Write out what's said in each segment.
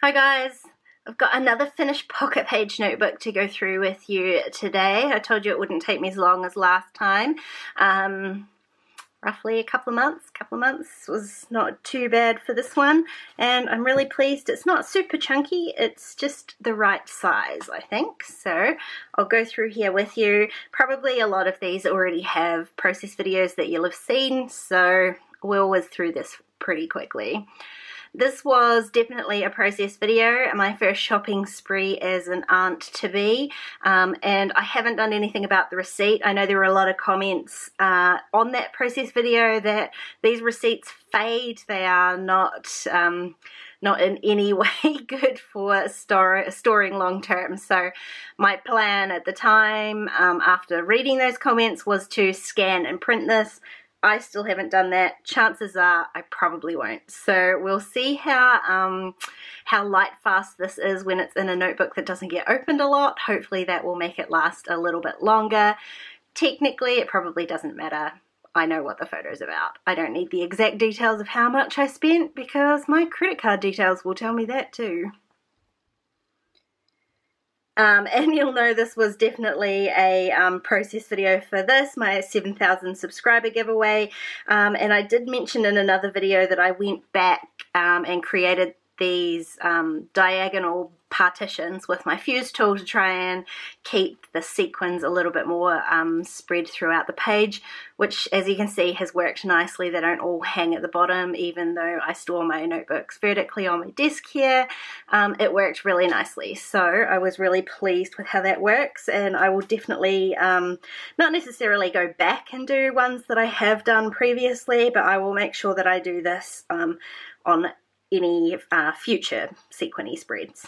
Hi guys, I've got another finished pocket page notebook to go through with you today. I told you it wouldn't take me as long as last time. Roughly a couple of months was not too bad for this one, and I'm really pleased. It's not super chunky, it's just the right size, I think. So I'll go through here with you. Probably a lot of these already have process videos that you'll have seen, so we'll whiz through this pretty quickly. This was definitely a process video, my first shopping spree as an aunt-to-be, and I haven't done anything about the receipt. I know there were a lot of comments on that process video that these receipts fade. They are not in any way good for storing long term. So my plan at the time, after reading those comments, was to scan and print this. I still haven't done that. Chances are I probably won't. So we'll see how light fast this is when it's in a notebook that doesn't get opened a lot. Hopefully that will make it last a little bit longer. Technically, it probably doesn't matter. I know what the photo's about. I don't need the exact details of how much I spent because my credit card details will tell me that too. And you'll know this was definitely a process video for this, my 7,000 subscriber giveaway. And I did mention in another video that I went back and created these diagonal partitions with my fuse tool to try and keep the sequins a little bit more spread throughout the page, which, as you can see, has worked nicely. They don't all hang at the bottom, even though I store my notebooks vertically on my desk here. It worked really nicely, so I was really pleased with how that works, and I will definitely not necessarily go back and do ones that I have done previously, but I will make sure that I do this on any future sequiny spreads.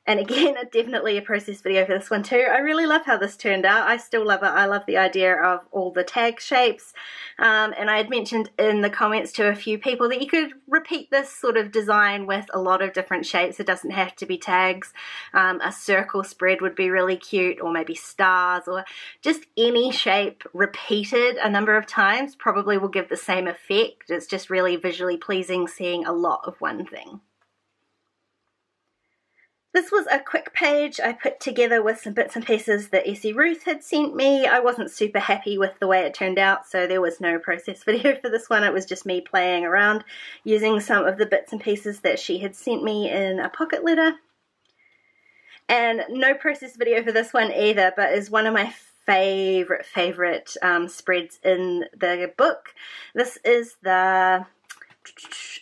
And again, definitely a process video for this one too. I really love how this turned out. I still love it. I love the idea of all the tag shapes. And I had mentioned in the comments to a few people that you could repeat this sort of design with a lot of different shapes. It doesn't have to be tags. A circle spread would be really cute, or maybe stars, or just any shape repeated a number of times probably will give the same effect. It's just really visually pleasing seeing a lot of one thing. This was a quick page I put together with some bits and pieces that Essie Ruth had sent me. I wasn't super happy with the way it turned out, so there was no process video for this one. It was just me playing around using some of the bits and pieces that she had sent me in a pocket letter. And no process video for this one either, but is one of my favorite spreads in the book. This is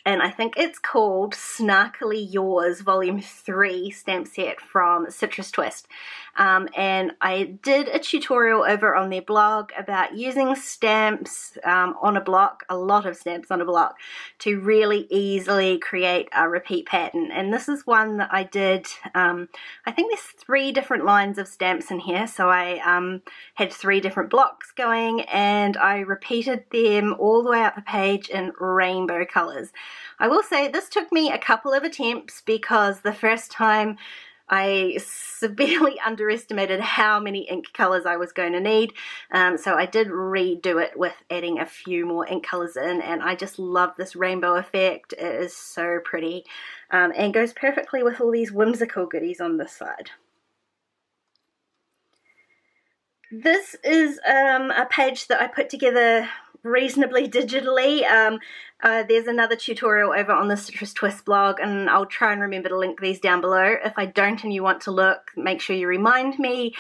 and I think it's called Snarkily Yours Volume 3 stamp set from Citrus Twist. And I did a tutorial over on their blog about using stamps on a block, a lot of stamps on a block, to really easily create a repeat pattern. And this is one that I did, I think there's 3 different lines of stamps in here, so I had 3 different blocks going, and I repeated them all the way up the page in rainbow colors. I will say this took me a couple of attempts because the first time I severely underestimated how many ink colors I was going to need, so I did redo it with adding a few more ink colors in, and I just love this rainbow effect. It is so pretty and goes perfectly with all these whimsical goodies on this side. This is a page that I put together reasonably digitally. There's another tutorial over on the Citrus Twist blog, and I'll try and remember to link these down below. If I don't and you want to look, make sure you remind me,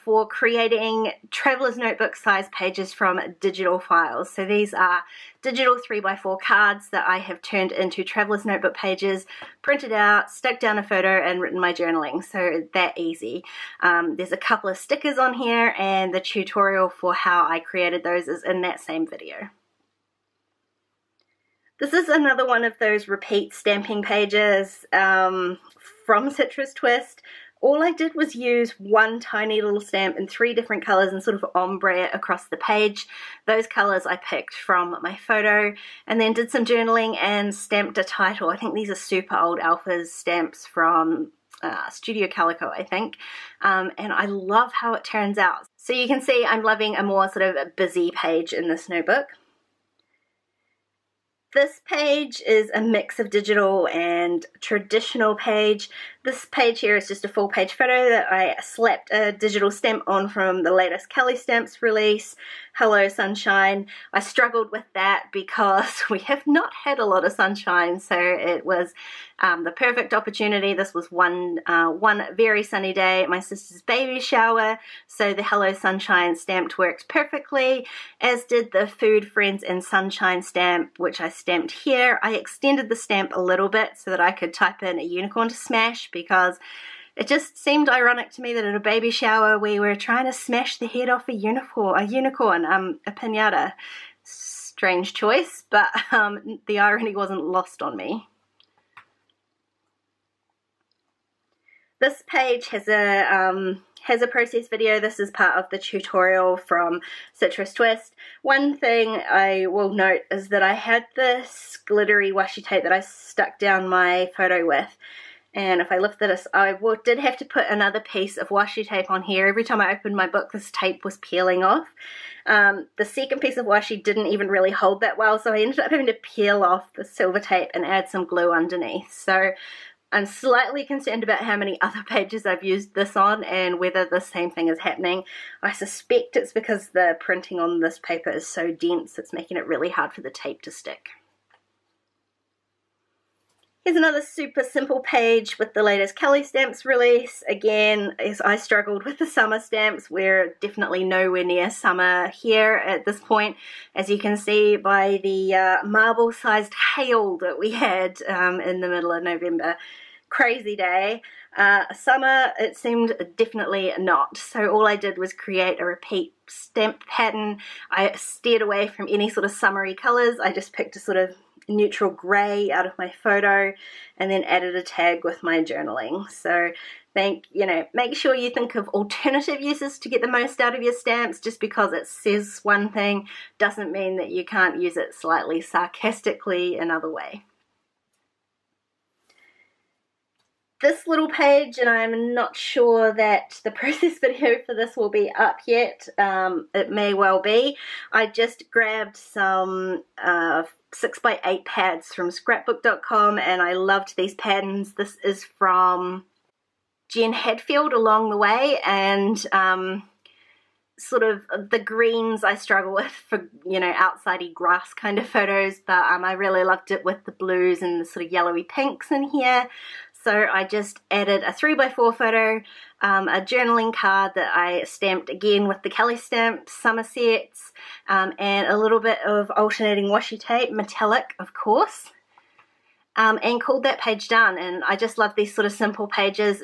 for creating Traveler's Notebook size pages from digital files. So these are digital 3x4 cards that I have turned into Traveler's Notebook pages, printed out, stuck down a photo, and written my journaling. So that easy. There's a couple of stickers on here, and the tutorial for how I created those is in that same video. This is another one of those repeat stamping pages from Citrus Twist. All I did was use one tiny little stamp in 3 different colors and sort of ombre it across the page. Those colors I picked from my photo, and then did some journaling and stamped a title. I think these are super old Alphas stamps from Studio Calico, I think, and I love how it turns out. So you can see I'm loving a more sort of busy page in this notebook. This page is a mix of digital and traditional page. This page here is just a full page photo that I slapped a digital stamp on from the latest Kelly Stamps release, Hello Sunshine. I struggled with that because we have not had a lot of sunshine, so it was the perfect opportunity. This was one very sunny day at my sister's baby shower, so the Hello Sunshine stamp worked perfectly, as did the Food, Friends and Sunshine stamp, which I stamped here. I extended the stamp a little bit so that I could type in a unicorn to smash, because it just seemed ironic to me that at a baby shower we were trying to smash the head off a unicorn, a piñata. Strange choice, but the irony wasn't lost on me. This page has a process video. This is part of the tutorial from Citrus Twist. One thing I will note is that I had this glittery washi tape that I stuck down my photo with. And if I lift this, I did have to put another piece of washi tape on here. Every time I opened my book, this tape was peeling off. The second piece of washi didn't even really hold that well, so I ended up having to peel off the silver tape and add some glue underneath. So I'm slightly concerned about how many other pages I've used this on and whether the same thing is happening. I suspect it's because the printing on this paper is so dense, it's making it really hard for the tape to stick. Here's another super simple page with the latest Kelly Stamps release. Again, as I struggled with the summer stamps, we're definitely nowhere near summer here at this point, as you can see by the marble-sized hail that we had in the middle of November. Crazy day. Summer, it seemed definitely not. So all I did was create a repeat stamp pattern. I steered away from any sort of summery colours. I just picked a sort of neutral grey out of my photo and then added a tag with my journaling. So make sure you think of alternative uses to get the most out of your stamps. Just because it says one thing doesn't mean that you can't use it slightly sarcastically another way. This little page, and I'm not sure that the process video for this will be up yet, it may well be. I just grabbed some 6x8 pads from scrapbook.com and I loved these patterns. This is from Jen Hadfield along the way, and sort of the greens I struggle with for, outsidey grass kind of photos, but I really loved it with the blues and the sort of yellowy pinks in here. So I just added a 3x4 photo, a journaling card that I stamped again with the Kelly Stamps summer sets, and a little bit of alternating washi tape, metallic of course, and called that page done. And I just love these sort of simple pages.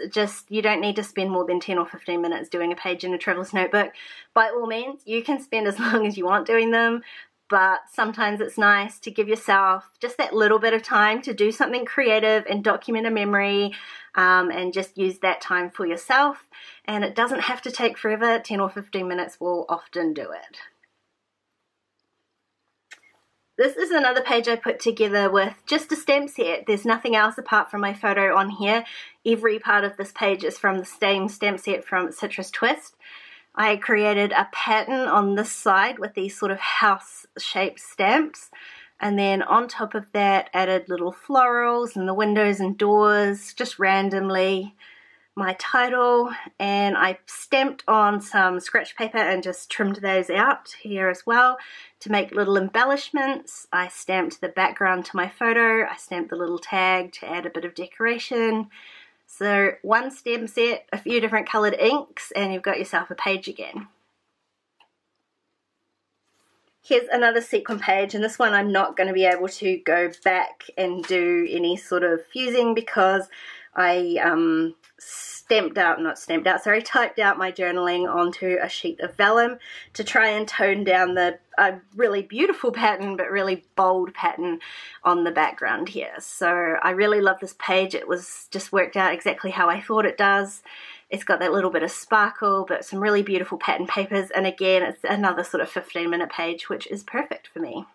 You don't need to spend more than 10 or 15 minutes doing a page in a traveler's notebook. By all means, you can spend as long as you want doing them, but sometimes it's nice to give yourself just that little bit of time to do something creative and document a memory, and just use that time for yourself. And it doesn't have to take forever. 10 or 15 minutes will often do it. This is another page I put together with just a stamp set. There's nothing else apart from my photo on here. Every part of this page is from the same stamp set from Citrus Twist. I created a pattern on this side with these sort of house-shaped stamps, and then on top of that added little florals in the windows and doors, just randomly, my title, and I stamped on some scratch paper and just trimmed those out here as well to make little embellishments. I stamped the background to my photo, I stamped the little tag to add a bit of decoration. So one stamp set, a few different coloured inks, and you've got yourself a page again. Here's another sequin page, and this one I'm not going to be able to go back and do any sort of fusing because I typed out my journaling onto a sheet of vellum to try and tone down the really beautiful pattern but really bold pattern on the background here. So I really love this page. It was just worked out exactly how I thought it does. It's got that little bit of sparkle but some really beautiful pattern papers, and again it's another sort of 15-minute page, which is perfect for me.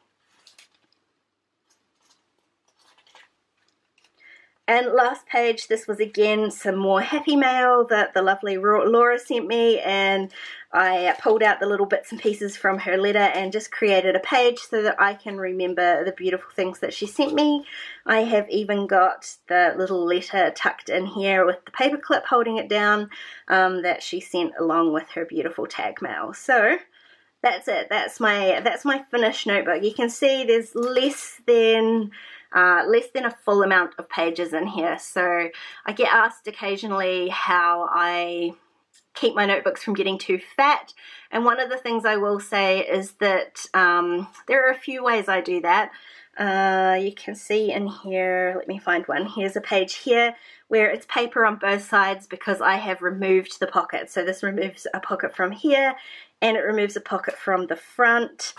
And last page, this was again some more happy mail that the lovely Laura sent me, and I pulled out the little bits and pieces from her letter and just created a page so that I can remember the beautiful things that she sent me. I have even got the little letter tucked in here with the paper clip holding it down that she sent along with her beautiful tag mail. So that's it. That's my finished notebook. You can see there's less than a full amount of pages in here. So I get asked occasionally how I keep my notebooks from getting too fat, and one of the things I will say is that there are a few ways I do that. You can see in here, let me find one. Here's a page here where it's paper on both sides because I have removed the pocket. So this removes a pocket from here and it removes a pocket from the front.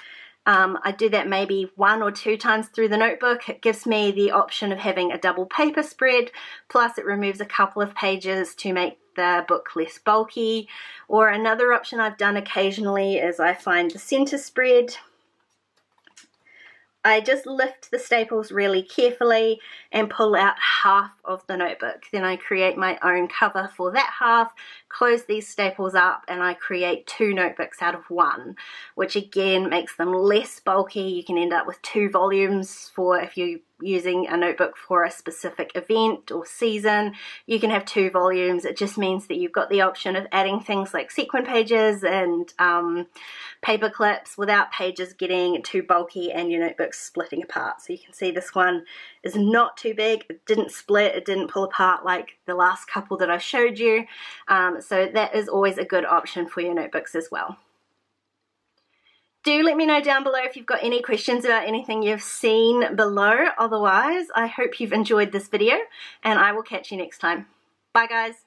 I do that maybe 1 or 2 times through the notebook. It gives me the option of having a double paper spread, plus it removes a couple of pages to make the book less bulky. Or another option I've done occasionally is I find the center spread. I just lift the staples really carefully and pull out half of the notebook. Then I create my own cover for that half, close these staples up, and I create 2 notebooks out of 1, which again makes them less bulky. You can end up with 2 volumes for if you're using a notebook for a specific event or season. You can have 2 volumes. It just means that you've got the option of adding things like sequin pages and paper clips without pages getting too bulky and your notebook splitting apart. So you can see this one is not too big. It didn't split, it didn't pull apart like the last couple that I showed you. So that is always a good option for your notebooks as well. Do let me know down below if you've got any questions about anything you've seen below. Otherwise, I hope you've enjoyed this video and I will catch you next time. Bye guys.